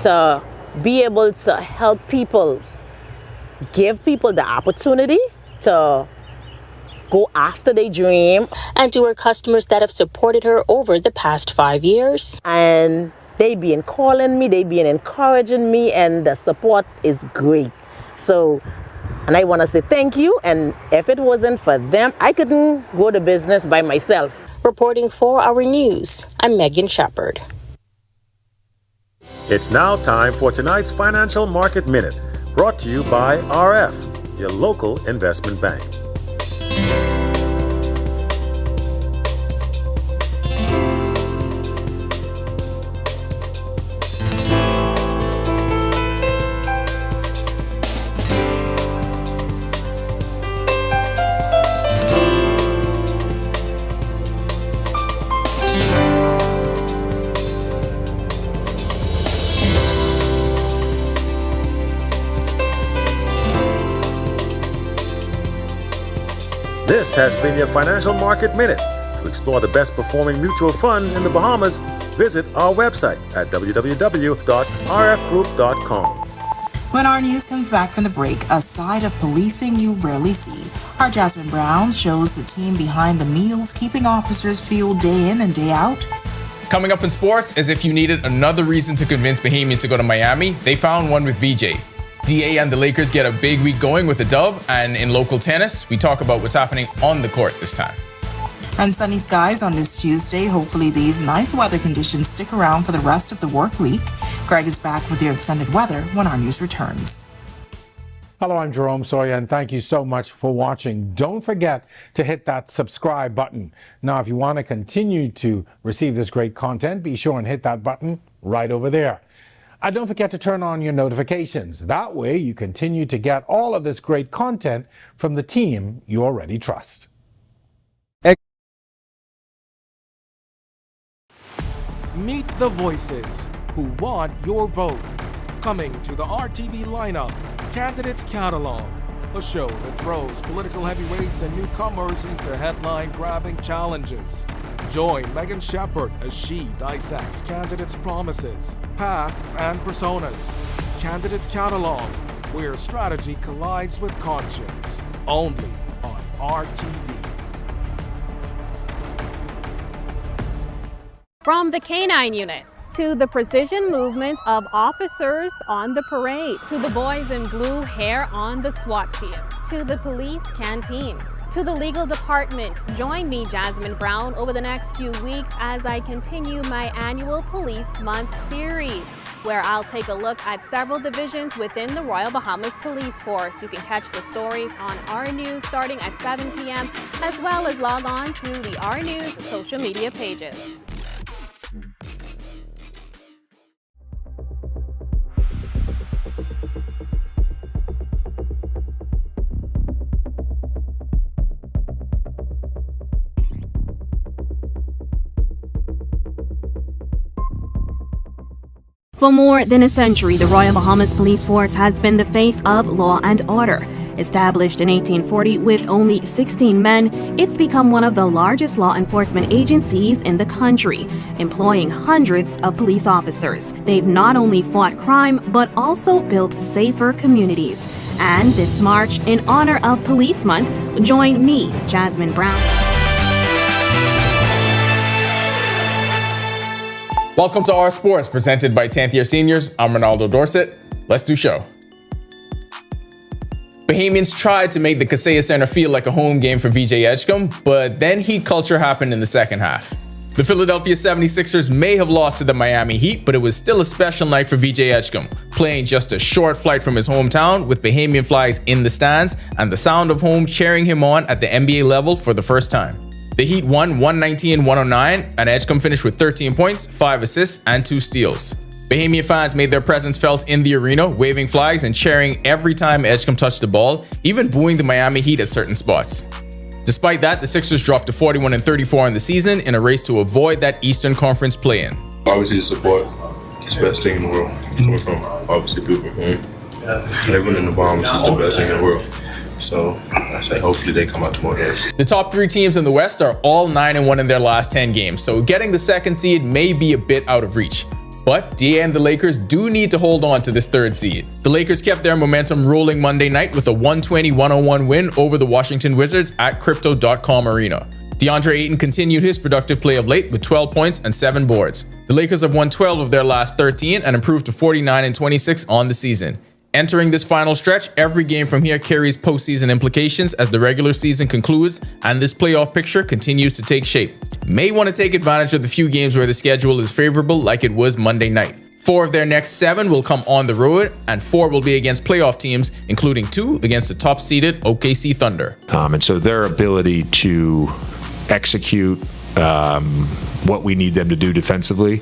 to be able to help people, give people the opportunity to go after their dream. And to her customers that have supported her over the past 5 years. And they been calling me, they been encouraging me, and the support is great. So, and I want to say thank you. And if it wasn't for them, I couldn't grow the business by myself. Reporting for Our News, I'm Megan Shepard. It's now time for tonight's Financial Market Minute, brought to you by RF, your local investment bank. This has been your Financial Market Minute. To explore the best performing mutual funds in the Bahamas, visit our website at www.rfgroup.com. When our news comes back from the break, a side of policing you rarely see. Our Jasmine Brown shows the team behind the meals, keeping officers fueled day in and day out. Coming up in sports, as if you needed another reason to convince Bahamians to go to Miami, they found one with VJ. DA and the Lakers get a big week going with a dub, and in local tennis, we talk about what's happening on the court this time. And sunny skies on this Tuesday. Hopefully these nice weather conditions stick around for the rest of the work week. Greg is back with your extended weather when our news returns. Hello, I'm Jerome Sawyer, and thank you so much for watching. Don't forget to hit that subscribe button. Now, if you want to continue to receive this great content, be sure and hit that button right over there. And don't forget to turn on your notifications. That way you continue to get all of this great content from the team you already trust. Meet the voices who want your vote. Coming to the RTV lineup, Candidates Catalog, a show that throws political heavyweights and newcomers into headline-grabbing challenges. Join Megan Shepard as she dissects candidates' promises, pasts, and personas. Candidates Catalog, where strategy collides with conscience. Only on RTV. From the K-9 unit to the precision movement of officers on the parade, to the boys in blue hair on the SWAT team, to the police canteen, to the legal department. Join me, Jasmine Brown, over the next few weeks as I continue my annual Police Month series, where I'll take a look at several divisions within the Royal Bahamas Police Force. You can catch the stories on Our News starting at 7 p.m., as well as log on to the Our News social media pages. For more than a century, the Royal Bahamas Police Force has been the face of law and order. Established in 1840 with only 16 men, it's become one of the largest law enforcement agencies in the country, employing hundreds of police officers. They've not only fought crime, but also built safer communities. And this March, in honor of Police Month, join me, Jasmine Brown. Welcome to Our Sports, presented by 10th year seniors. I'm Ronaldo Dorset. Let's do show. Bahamians tried to make the Kaseya Center feel like a home game for VJ Edgecombe, but then heat culture happened in the second half. The Philadelphia 76ers may have lost to the Miami Heat, but it was still a special night for VJ Edgecombe, playing just a short flight from his hometown with Bahamian flags in the stands and the sound of home cheering him on at the NBA level for the first time. The Heat won 119-109, and Edgecombe finished with 13 points, 5 assists, and 2 steals. Bahamian fans made their presence felt in the arena, waving flags and cheering every time Edgecombe touched the ball, even booing the Miami Heat at certain spots. Despite that, the Sixers dropped to 41-34 in the season in a race to avoid that Eastern Conference play-in. Obviously, the support is the best thing in the world. Coming from, obviously, people from home. Everyone in the Bahamas is the best thing in the world. So I say hopefully they come out to more games. The top 3 teams in the West are all 9-1 in their last 10 games, so getting the second seed may be a bit out of reach. But DA and the Lakers do need to hold on to this third seed. The Lakers kept their momentum rolling Monday night with a 120-101 win over the Washington Wizards at Crypto.com Arena. DeAndre Ayton continued his productive play of late with 12 points and 7 boards. The Lakers have won 12 of their last 13 and improved to 49-26 on the season. Entering this final stretch, every game from here carries postseason implications as the regular season concludes and this playoff picture continues to take shape. May want to take advantage of the few games where the schedule is favorable like it was Monday night. 4 of their next 7 will come on the road and 4 will be against playoff teams, including 2 against the top-seeded OKC Thunder. And so their ability to execute what we need them to do defensively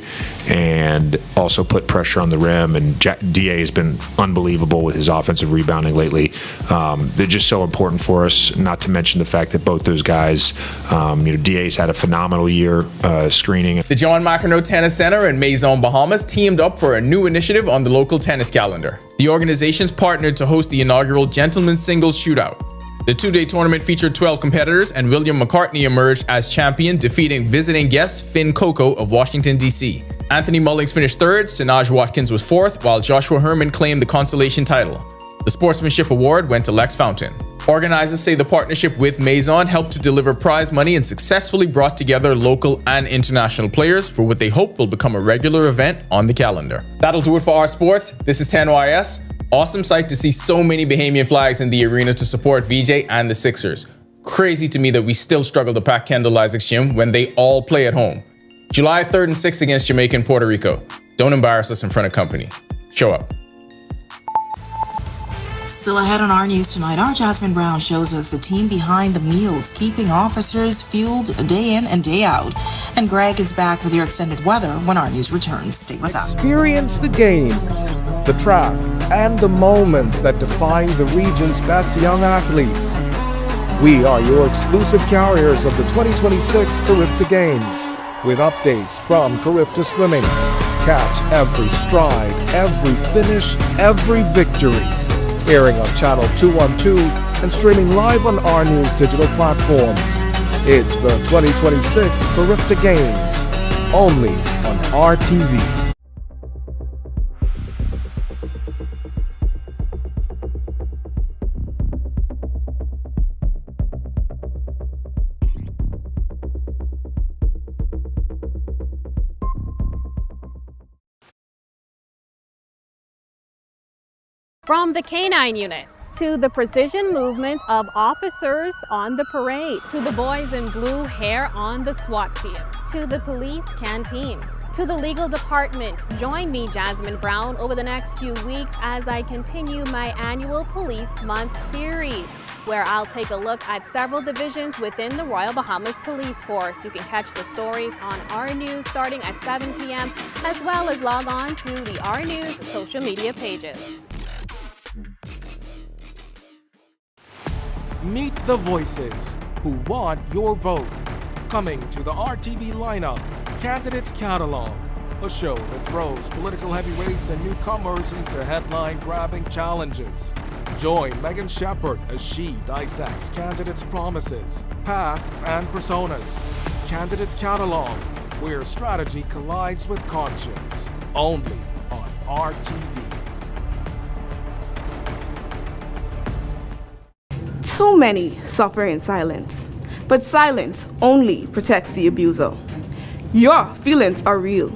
and also put pressure on the rim. And DA has been unbelievable with his offensive rebounding lately. They're just so important for us, not to mention the fact that both those guys, DA's had a phenomenal year screening. The John McEnroe Tennis Center in Maison, Bahamas teamed up for a new initiative on the local tennis calendar. The organizations partnered to host the inaugural Gentlemen's Singles Shootout. The 2-day tournament featured 12 competitors, and William McCartney emerged as champion, defeating visiting guest Finn Coco of Washington, D.C. Anthony Mullings finished 3rd, Sinaj Watkins was 4th, while Joshua Herman claimed the consolation title. The Sportsmanship Award went to Lex Fountain. Organizers say the partnership with Maison helped to deliver prize money and successfully brought together local and international players for what they hope will become a regular event on the calendar. That'll do it for Our Sports. This is 10YS. Awesome sight to see so many Bahamian flags in the arena to support VJ and the Sixers. Crazy to me that we still struggle to pack Kendall Isaac's gym when they all play at home. July 3rd and 6th against Jamaica and Puerto Rico. Don't embarrass us in front of company. Show up. Still ahead on our news tonight, our Jasmine Brown shows us the team behind the meals, keeping officers fueled day in and day out. And Greg is back with your extended weather when our news returns. Stay with us. Experience the games, the track, and the moments that define the region's best young athletes. We are your exclusive carriers of the 2026 Carifta Games, with updates from Carifta Swimming. Catch every stride, every finish, every victory. Airing on Channel 212 and streaming live on our news digital platforms. It's the 2026 Carifta Games, only on RTV. From the K-9 unit to the precision movement of officers on the parade, to the boys in blue hair on the SWAT team, to the police canteen, to the legal department. Join me, Jasmine Brown, over the next few weeks as I continue my annual Police Month series, where I'll take a look at several divisions within the Royal Bahamas Police Force. You can catch the stories on our news starting at 7 p.m. as well as log on to the our news social media pages. Meet the voices who want your vote. Coming to the RTV lineup, Candidates Catalog, a show that throws political heavyweights and newcomers into headline-grabbing challenges. Join Megan Shepard as she dissects candidates' promises, pasts, and personas. Candidates Catalog, where strategy collides with conscience. Only on RTV. Too many suffer in silence, but silence only protects the abuser. Your feelings are real.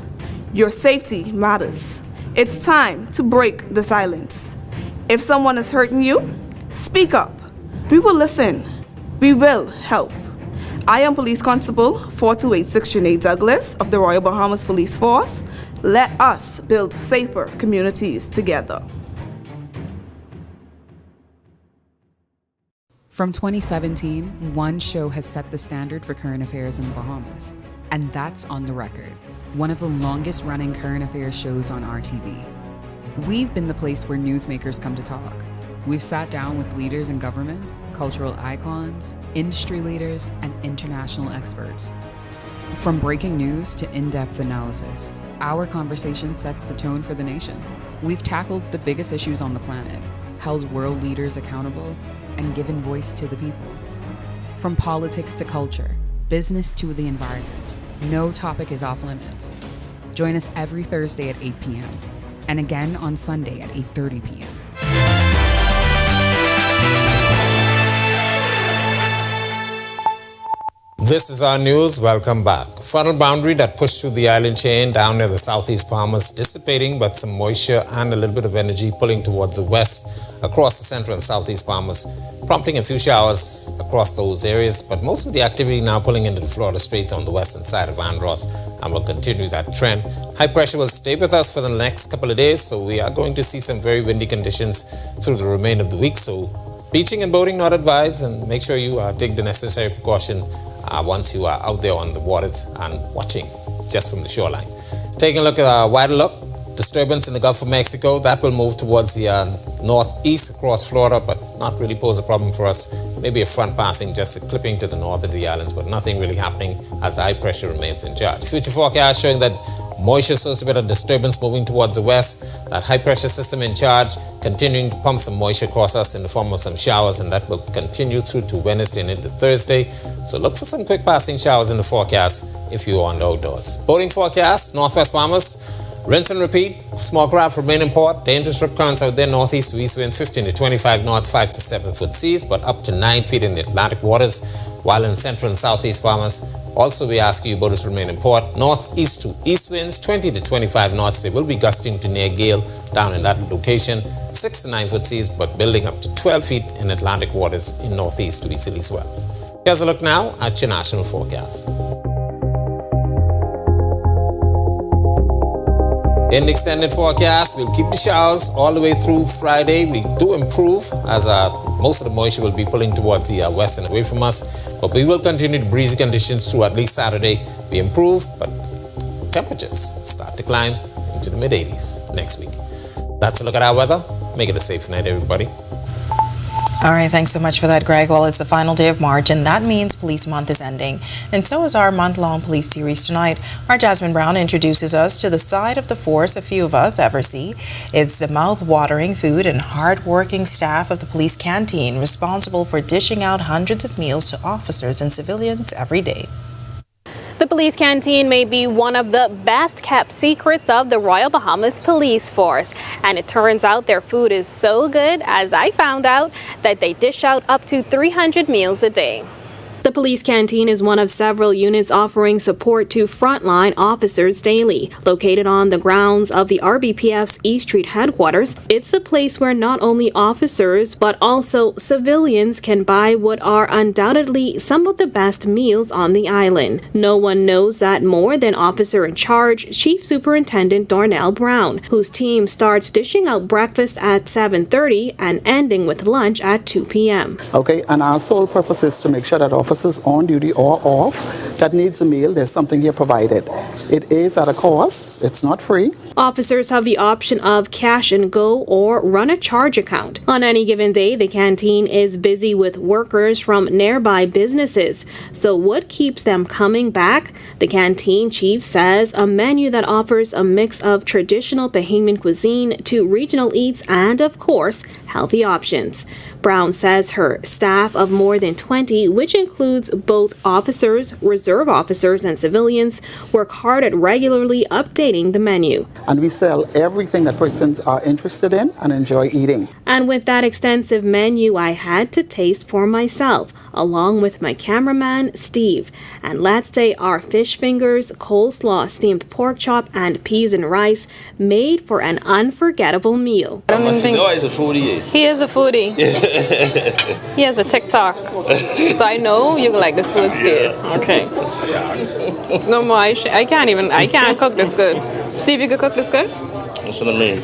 Your safety matters. It's time to break the silence. If someone is hurting you, speak up. We will listen. We will help. I am Police Constable 4286 Sinead Douglas of the Royal Bahamas Police Force. Let us build safer communities together. From 2017, one show has set the standard for current affairs in the Bahamas, and that's On the Record, one of the longest running current affairs shows on RTV. We've been the place where newsmakers come to talk. We've sat down with leaders in government, cultural icons, industry leaders, and international experts. From breaking news to in-depth analysis, our conversation sets the tone for the nation. We've tackled the biggest issues on the planet, held world leaders accountable, and given voice to the people. From politics to culture, business to the environment, no topic is off limits. Join us every Thursday at 8 p.m. and again on Sunday at 8:30 p.m. This is our news. Welcome back. Frontal boundary that pushed through the island chain down near the southeast Bahamas dissipating, but some moisture and a little bit of energy pulling towards the west across the central and southeast Bahamas, prompting a few showers across those areas. But most of the activity now pulling into the Florida Straits on the western side of Andros, and will continue that trend. High pressure will stay with us for the next couple of days, so we are going to see some very windy conditions through the remainder of the week. So beaching and boating not advised, and make sure you take the necessary precaution once you are out there on the waters and watching just from the shoreline. Taking a look at our wider look, disturbance in the Gulf of Mexico, that will move towards the northeast across Florida, but not really pose a problem for us. Maybe a front passing, just a clipping to the north of the islands, but nothing really happening as high pressure remains in charge. Future forecast showing that moisture source, a bit of disturbance moving towards the west, that high pressure system in charge, continuing to pump some moisture across us in the form of some showers, and that will continue through to Wednesday and into Thursday. So look for some quick passing showers in the forecast if you are on the outdoors. Boating forecast, Northwest Bahamas, rinse and repeat. Small craft remain in port. Dangerous rip currents out there, northeast to east winds 15 to 25 knots, 5 to 7 foot seas, but up to 9 feet in the Atlantic waters. While in central and southeast Bahamas, also we ask you boaters remain in port. Northeast to east winds 20 to 25 knots. They will be gusting to near gale down in that location. 6 to 9 foot seas, but building up to 12 feet in Atlantic waters in northeast to easterly swells. Here's a look now at your national forecast. In the extended forecast, we'll keep the showers all the way through Friday. We do improve as most of the moisture will be pulling towards the west and away from us. But we will continue the breezy conditions through at least Saturday. We improve, but temperatures start to climb into the mid-80s next week. That's a look at our weather. Make it a safe night, everybody. All right, thanks so much for that, Greg. Well, it's the final day of March, and that means Police Month is ending. And so is our month-long police series tonight. Our Jasmine Brown introduces us to the side of the force a few of us ever see. It's the mouth-watering food and hard-working staff of the police canteen responsible for dishing out hundreds of meals to officers and civilians every day. The police canteen may be one of the best kept secrets of the Royal Bahamas Police Force. And it turns out their food is so good, as I found out, that they dish out up to 300 meals a day. The police canteen is one of several units offering support to frontline officers daily. Located on the grounds of the RBPF's East Street headquarters, it's a place where not only officers but also civilians can buy what are undoubtedly some of the best meals on the island. No one knows that more than Officer in Charge, Chief Superintendent Darnell Brown, whose team starts dishing out breakfast at 7:30 and ending with lunch at 2 p.m. Okay, and our sole purpose is to make sure that officers on duty or off that needs a meal, there's something here provided. It is at a cost, it's not free. Officers have the option of cash and go or run a charge account. On any given day, the canteen is busy with workers from nearby businesses. So what keeps them coming back? The canteen chief says a menu that offers a mix of traditional Bahamian cuisine to regional eats and, of course, healthy options. Brown says her staff of more than 20, which includes both officers, reserve officers, and civilians, work hard at regularly updating the menu. And we sell everything that persons are interested in and enjoy eating. And with that extensive menu, I had to taste for myself, along with my cameraman, Steve. And let's say our fish fingers, coleslaw, steamed pork chop, and peas and rice made for an unforgettable meal. I don't think he's a foodie. He is a foodie. He has a TikTok. So I know you like this food, Steve. Okay. No more. I can't cook this good. Steve, you can cook this good? That's what I mean.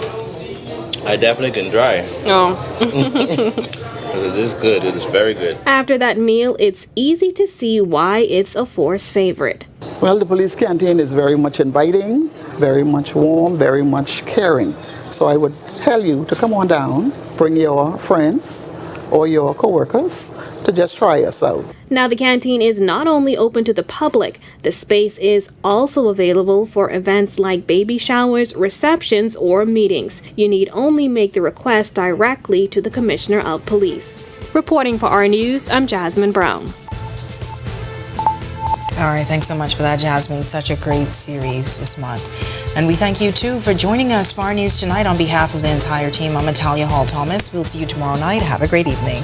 I definitely can try. No. Because it is good. It is very good. After that meal, it's easy to see why it's a Force favorite. Well, the police canteen is very much inviting, very much warm, very much caring. So I would tell you to come on down, bring your friends or your coworkers to just try us out. Now, the canteen is not only open to the public, the space is also available for events like baby showers, receptions, or meetings. You need only make the request directly to the Commissioner of Police. Reporting for our news, I'm Jasmine Brown. All right, thanks so much for that, Jasmine. Such a great series this month. And we thank you, too, for joining us for our news tonight. On behalf of the entire team, I'm Natalia Hall-Thomas. We'll see you tomorrow night. Have a great evening.